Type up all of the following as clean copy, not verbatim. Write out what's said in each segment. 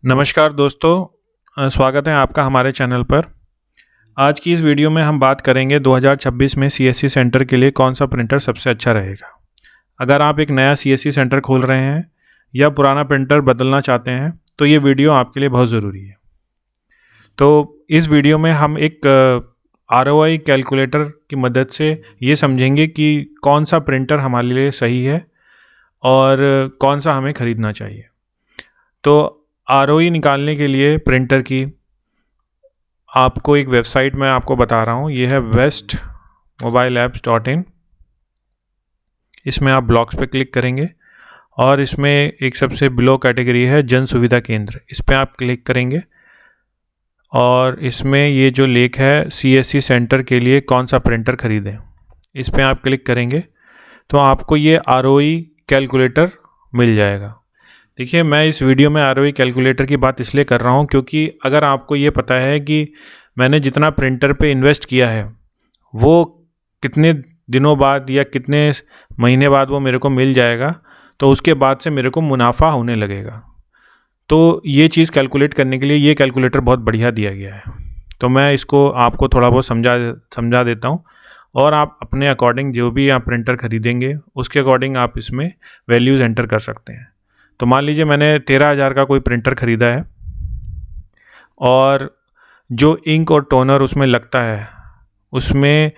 नमस्कार दोस्तों, स्वागत है आपका हमारे चैनल पर। आज की इस वीडियो में हम बात करेंगे 2026 में सीएससी सेंटर के लिए कौन सा प्रिंटर सबसे अच्छा रहेगा। अगर आप एक नया सीएससी सेंटर खोल रहे हैं या पुराना प्रिंटर बदलना चाहते हैं तो ये वीडियो आपके लिए बहुत ज़रूरी है। तो इस वीडियो में हम एक ROI कैलकुलेटर की मदद से ये समझेंगे कि कौन सा प्रिंटर हमारे लिए सही है और कौन सा हमें ख़रीदना चाहिए। तो ROI निकालने के लिए प्रिंटर की आपको एक वेबसाइट मैं आपको बता रहा हूँ। ये है westmobileapps.in। इसमें आप ब्लॉग्स पे क्लिक करेंगे और इसमें एक सबसे बिलो कैटेगरी है जन सुविधा केंद्र। इस पर आप क्लिक करेंगे और इसमें ये जो लेख है CSC सेंटर के लिए कौन सा प्रिंटर ख़रीदें, इस पर आप क्लिक करेंगे तो आपको ये ROI कैलकुलेटर मिल जाएगा। देखिए, मैं इस वीडियो में ROI कैलकुलेटर की बात इसलिए कर रहा हूँ क्योंकि अगर आपको ये पता है कि मैंने जितना प्रिंटर पे इन्वेस्ट किया है वो कितने दिनों बाद या कितने महीने बाद वो मेरे को मिल जाएगा, तो उसके बाद से मेरे को मुनाफा होने लगेगा। तो ये चीज़ कैलकुलेट करने के लिए ये कैलकुलेटर बहुत बढ़िया दिया गया है। तो मैं इसको आपको थोड़ा बहुत समझा देता हूँ और आप अपने अकॉर्डिंग जो भी आप प्रिंटर ख़रीदेंगे उसके अकॉर्डिंग आप इसमें वैल्यूज़ एंटर कर सकते हैं। तो मान लीजिए मैंने 13,000 का कोई प्रिंटर ख़रीदा है और जो इंक और टोनर उसमें लगता है उसमें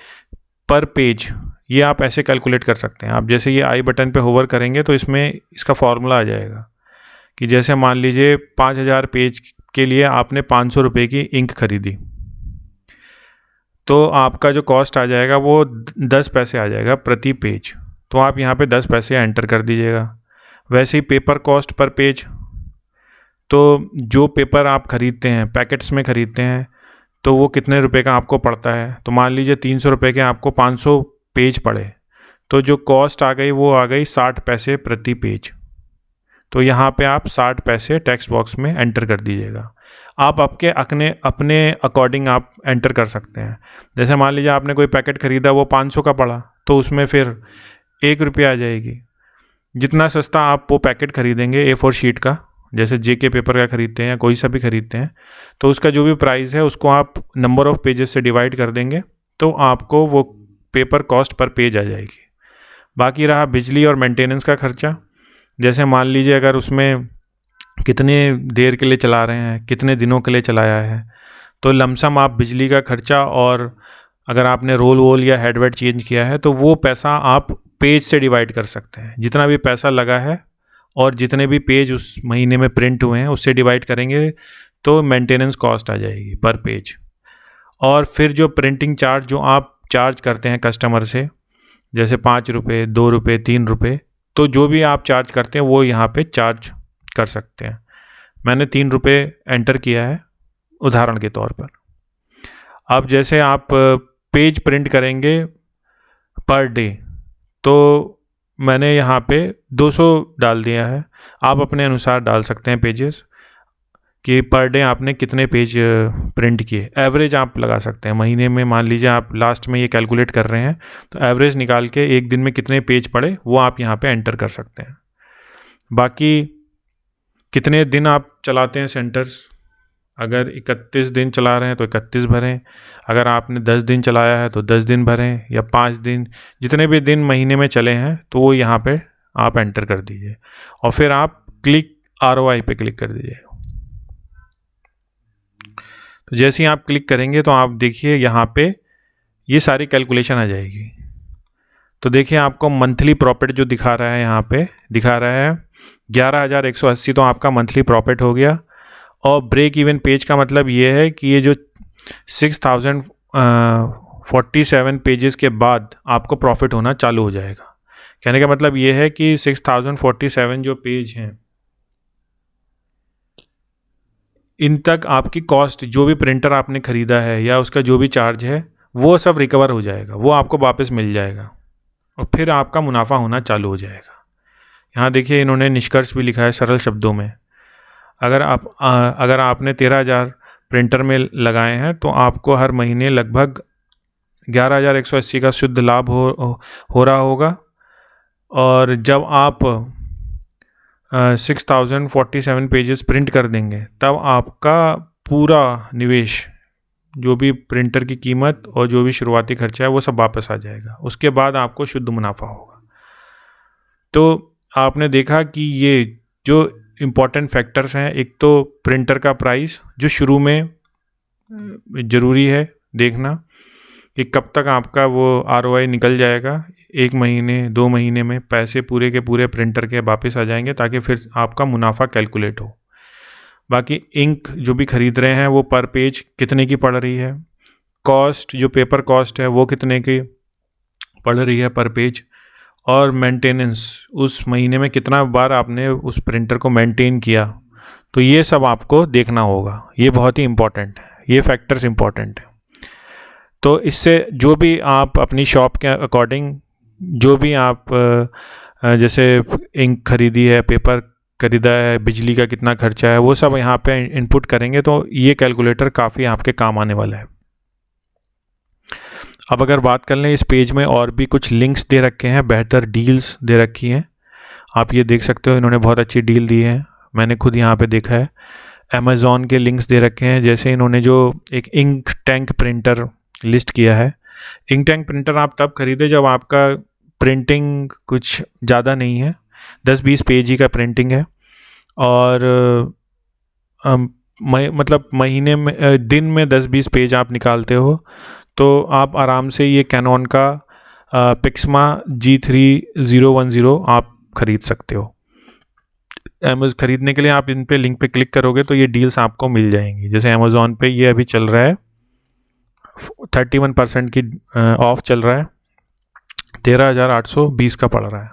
पर पेज ये आप ऐसे कैलकुलेट कर सकते हैं। आप जैसे ये आई बटन पे होवर करेंगे तो इसमें इसका फॉर्मूला आ जाएगा कि जैसे मान लीजिए 5,000 पेज के लिए आपने 500 रुपये की इंक खरीदी तो आपका जो कॉस्ट आ जाएगा वो 10 पैसे आ जाएगा प्रति पेज। तो आप यहाँ पे 10 पैसे एंटर कर दीजिएगा। वैसे ही पेपर कॉस्ट पर पेज, तो जो पेपर आप ख़रीदते हैं पैकेट्स में ख़रीदते हैं तो वो कितने रुपए का आपको पड़ता है। तो मान लीजिए 300 रुपये के आपको 500 पेज पड़े तो जो कॉस्ट आ गई वो आ गई 60 पैसे प्रति पेज। तो यहाँ पे आप 60 पैसे टेक्स्ट बॉक्स में एंटर कर दीजिएगा। आप अपने अकॉर्डिंग आप एंटर कर सकते हैं। जैसे मान लीजिए आपने कोई पैकेट ख़रीदा वो 500 का पड़ा तो उसमें फिर 1 रुपया आ जाएगी। जितना सस्ता आप वो पैकेट ख़रीदेंगे A4 शीट का, जैसे JK पेपर का ख़रीदते हैं या कोई सा भी ख़रीदते हैं, तो उसका जो भी प्राइस है उसको आप नंबर ऑफ़ पेजेस से डिवाइड कर देंगे तो आपको वो पेपर कॉस्ट पर पेज आ जाएगी। बाकी रहा बिजली और मेंटेनेंस का ख़र्चा। जैसे मान लीजिए अगर उसमें कितने देर के लिए चला रहे हैं, कितने दिनों के लिए चलाया है, तो लमसम आप बिजली का ख़र्चा और अगर आपने रोल वोल या हेडवेट चेंज किया है तो वो पैसा आप पेज से डिवाइड कर सकते हैं। जितना भी पैसा लगा है और जितने भी पेज उस महीने में प्रिंट हुए हैं उससे डिवाइड करेंगे तो मेंटेनेंस कॉस्ट आ जाएगी पर पेज। और फिर जो प्रिंटिंग चार्ज जो आप चार्ज करते हैं कस्टमर से, जैसे 5 रुपये, 2 रुपये, 3 रुपये, तो जो भी आप चार्ज करते हैं वो यहाँ पे चार्ज कर सकते हैं। मैंने 3 रुपये एंटर किया है उदाहरण के तौर पर। अब जैसे आप पेज प्रिंट करेंगे पर डे तो मैंने यहाँ पे 200 डाल दिया है। आप अपने अनुसार डाल सकते हैं पेजेस कि पर डे आपने कितने पेज प्रिंट किए। एवरेज आप लगा सकते हैं। महीने में मान लीजिए आप लास्ट में ये कैलकुलेट कर रहे हैं तो एवरेज निकाल के एक दिन में कितने पेज पड़े वो आप यहाँ पे एंटर कर सकते हैं। बाकी कितने दिन आप चलाते हैं सेंटर्स, अगर 31 दिन चला रहे हैं तो 31 भरें, अगर आपने 10 दिन चलाया है तो 10 दिन भरें, या 5 दिन, जितने भी दिन महीने में चले हैं तो वो यहाँ पे आप एंटर कर दीजिए और फिर आप क्लिक ROI पे क्लिक कर दीजिए। तो जैसे ही आप क्लिक करेंगे तो आप देखिए यहाँ पे ये सारी कैलकुलेशन आ जाएगी। तो देखिए आपको मंथली प्रॉफिट जो दिखा रहा है, यहाँ पे दिखा रहा है 11,180, तो आपका मंथली प्रॉफिट हो गया। और ब्रेक इवन पेज का मतलब ये है कि ये जो 6,047 पेजेस के बाद आपको प्रॉफिट होना चालू हो जाएगा। कहने का मतलब ये है कि 6,047 जो पेज हैं इन तक आपकी कॉस्ट, जो भी प्रिंटर आपने ख़रीदा है या उसका जो भी चार्ज है वो सब रिकवर हो जाएगा, वो आपको वापस मिल जाएगा और फिर आपका मुनाफा होना चालू हो जाएगा। यहाँ देखिए इन्होंने निष्कर्ष भी लिखा है सरल शब्दों में। अगर आपने 13,000 प्रिंटर में लगाए हैं तो आपको हर महीने लगभग 11,180 का शुद्ध लाभ हो रहा होगा। और जब आप 6047 पेजेस प्रिंट कर देंगे, तब आपका पूरा निवेश, जो भी प्रिंटर की कीमत और जो भी शुरुआती खर्चा है वो सब वापस आ जाएगा। उसके बाद आपको शुद्ध मुनाफा होगा। तो आपने देखा कि ये जो इम्पोर्टेंट फैक्टर्स हैं, एक तो प्रिंटर का प्राइस जो शुरू में ज़रूरी है देखना कि कब तक आपका वो ROI निकल जाएगा, 1 महीने 2 महीने में पैसे पूरे के पूरे प्रिंटर के वापस आ जाएंगे, ताकि फिर आपका मुनाफा कैलकुलेट हो। बाकी इंक जो भी ख़रीद रहे हैं वो पर पेज कितने की पड़ रही है, कॉस्ट जो पेपर कॉस्ट है वो कितने की पड़ रही है पर पेज, और मेंटेनेंस उस महीने में कितना बार आपने उस प्रिंटर को मेंटेन किया, तो ये सब आपको देखना होगा। ये बहुत ही इम्पोर्टेंट है, ये फैक्टर्स इम्पोर्टेंट है। तो इससे जो भी आप अपनी शॉप के अकॉर्डिंग जो भी आप जैसे इंक खरीदी है, पेपर खरीदा है, बिजली का कितना खर्चा है, वो सब यहाँ पे इनपुट करेंगे, तो ये कैलकुलेटर काफ़ी आपके काम आने वाला है। अब अगर बात कर लें, इस पेज में और भी कुछ लिंक्स दे रखे हैं, बेहतर डील्स दे रखी हैं, आप ये देख सकते हो। इन्होंने बहुत अच्छी डील दी है, मैंने खुद यहाँ पे देखा है। अमेज़ॉन के लिंक्स दे रखे हैं, जैसे इन्होंने जो एक इंक टैंक प्रिंटर लिस्ट किया है। इंक टैंक प्रिंटर आप तब खरीदें जब आपका प्रिंटिंग कुछ ज़्यादा नहीं है, 10-20 पेज ही का प्रिंटिंग है, और मतलब महीने में दिन में 10-20 पेज आप निकालते हो, तो आप आराम से ये कैनॉन का पिक्समा G3010 आप ख़रीद सकते हो। ख़रीदने के लिए आप इन पे लिंक पे क्लिक करोगे तो ये डील्स आपको मिल जाएंगी। जैसे अमेज़ॉन पे ये अभी चल रहा है 31% की ऑफ चल रहा है, 13,820 का पड़ रहा है।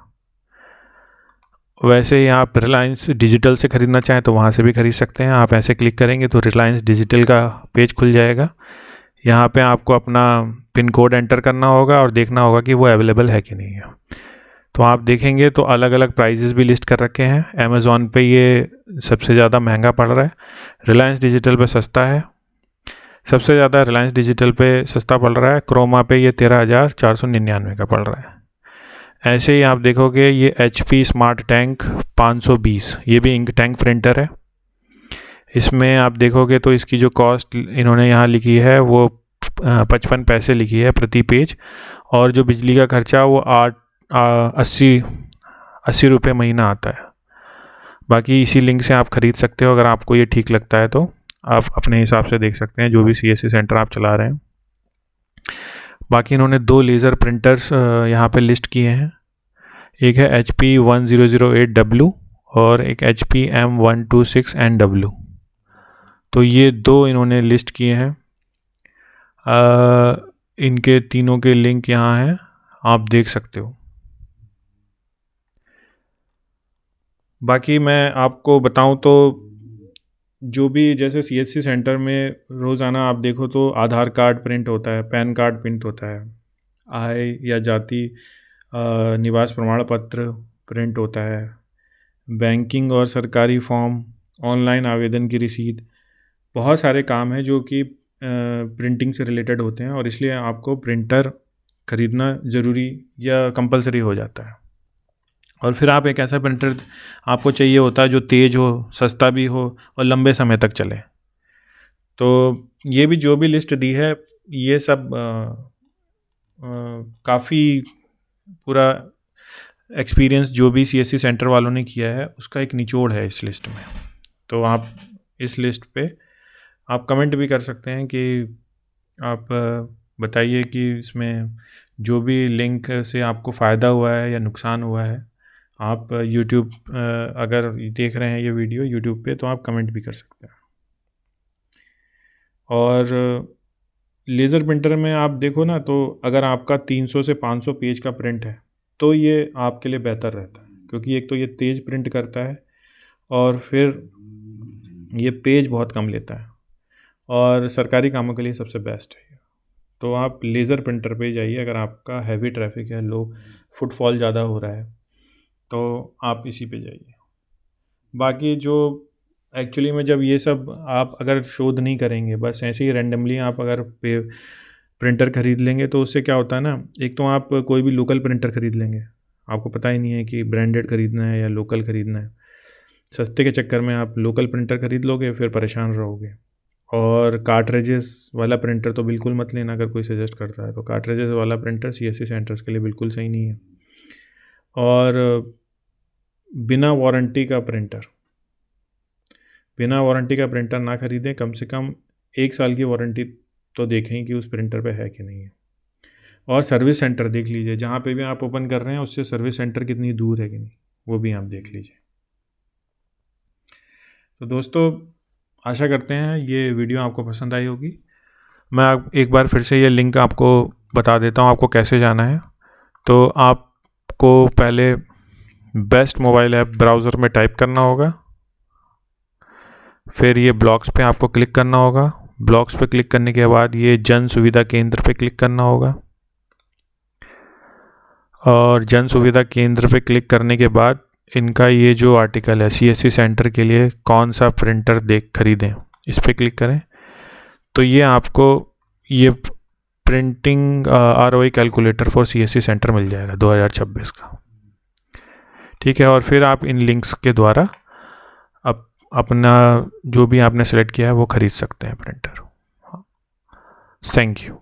वैसे ही आप रिलायंस डिजिटल से ख़रीदना चाहें तो वहाँ से भी ख़रीद सकते हैं। आप ऐसे क्लिक करेंगे तो रिलायंस डिजिटल का पेज खुल जाएगा। यहाँ पे आपको अपना पिन कोड एंटर करना होगा और देखना होगा कि वो अवेलेबल है कि नहीं है। तो आप देखेंगे तो अलग अलग प्राइजेस भी लिस्ट कर रखे हैं। अमेज़ॉन पे ये सबसे ज़्यादा महंगा पड़ रहा है, रिलायंस डिजिटल पे सस्ता है। सबसे ज़्यादा रिलायंस डिजिटल पे सस्ता पड़ रहा है, क्रोमा पे ये 13,499 का पड़ रहा है। ऐसे ही आप देखोगे ये HP स्मार्ट टैंक 520, ये भी इंक टैंक प्रिंटर है। इसमें आप देखोगे तो इसकी जो कॉस्ट इन्होंने यहाँ लिखी है वो 55 पैसे लिखी है प्रति पेज, और जो बिजली का खर्चा वो 80 रुपये महीना आता है। बाकी इसी लिंक से आप ख़रीद सकते हो, अगर आपको ये ठीक लगता है तो आप अपने हिसाब से देख सकते हैं, जो भी CSC सेंटर आप चला रहे हैं। बाकी इन्होंने 2 लेज़र प्रिंटर्स यहाँ पे लिस्ट किए हैं, एक है HP 1008W और एक HP M126NW। तो ये 2 इन्होंने लिस्ट किए हैं। इनके तीनों के लिंक यहाँ हैं, आप देख सकते हो। बाकी मैं आपको बताऊं तो जो भी जैसे CSC सेंटर में रोज़ाना आप देखो तो आधार कार्ड प्रिंट होता है, पैन कार्ड प्रिंट होता है, आय या जाति निवास प्रमाण पत्र प्रिंट होता है, बैंकिंग और सरकारी फॉर्म, ऑनलाइन आवेदन की रसीद, बहुत सारे काम हैं जो कि प्रिंटिंग से रिलेटेड होते हैं, और इसलिए आपको प्रिंटर ख़रीदना ज़रूरी या कंपलसरी हो जाता है। और फिर आप एक ऐसा प्रिंटर आपको चाहिए होता है जो तेज़ हो, सस्ता भी हो और लंबे समय तक चले। तो ये भी जो भी लिस्ट दी है, ये सब काफ़ी पूरा एक्सपीरियंस जो भी CSC सेंटर वालों ने किया है उसका एक निचोड़ है इस लिस्ट में। तो आप इस लिस्ट पे आप कमेंट भी कर सकते हैं कि आप बताइए कि इसमें जो भी लिंक से आपको फ़ायदा हुआ है या नुकसान हुआ है। आप YouTube अगर देख रहे हैं ये वीडियो YouTube पे तो आप कमेंट भी कर सकते हैं। और लेज़र प्रिंटर में आप देखो ना, तो अगर आपका 300 से 500 पेज का प्रिंट है तो ये आपके लिए बेहतर रहता है, क्योंकि एक तो ये तेज़ प्रिंट करता है और फिर ये पेज बहुत कम लेता है, और सरकारी कामों के लिए सबसे बेस्ट है। तो आप लेज़र प्रिंटर पे जाइए अगर आपका हैवी ट्रैफिक है, लो फुटफॉल ज़्यादा हो रहा है, तो आप इसी पे जाइए। बाकी जो एक्चुअली में जब ये सब आप अगर शोध नहीं करेंगे, बस ऐसे ही रैंडमली आप अगर प्रिंटर ख़रीद लेंगे तो उससे क्या होता है ना, एक तो आप कोई भी लोकल प्रिंटर ख़रीद लेंगे, आपको पता ही नहीं है कि ब्रांडेड ख़रीदना है या लोकल ख़रीदना है, सस्ते के चक्कर में आप लोकल प्रिंटर खरीद लोगे, फिर परेशान रहोगे। और कार्ट्रिजेस वाला प्रिंटर तो बिल्कुल मत लेना, अगर कोई सजेस्ट करता है तो कार्ट्रिजेस वाला प्रिंटर CSC सेंटर्स के लिए बिल्कुल सही नहीं है। और बिना वारंटी का प्रिंटर ना खरीदें। कम से कम 1 साल की वारंटी तो देखें कि उस प्रिंटर पे है कि नहीं है। और सर्विस सेंटर देख लीजिए, जहाँ पे भी आप ओपन कर रहे हैं उससे सर्विस सेंटर कितनी दूर है कि नहीं, वो भी आप देख लीजिए। तो दोस्तों, आशा करते हैं ये वीडियो आपको पसंद आई होगी। मैं एक बार फिर से ये लिंक आपको बता देता हूँ आपको कैसे जाना है। तो आपको पहले बेस्ट मोबाइल ऐप ब्राउज़र में टाइप करना होगा, फिर ये ब्लॉग्स पे आपको क्लिक करना होगा। ब्लॉग्स पे क्लिक करने के बाद ये जन सुविधा केंद्र पे क्लिक करना होगा, और जन सुविधा केंद्र पे क्लिक करने के बाद इनका ये जो आर्टिकल है CSC सेंटर के लिए कौन सा प्रिंटर खरीदें, इस पर क्लिक करें। तो ये आपको ये printing ROI calculator for CSC centre मिल जाएगा 2026 का। ठीक है, और फिर आप इन लिंक्स के द्वारा अपना जो भी आपने सेलेक्ट किया है वो ख़रीद सकते हैं प्रिंटर। Thank you.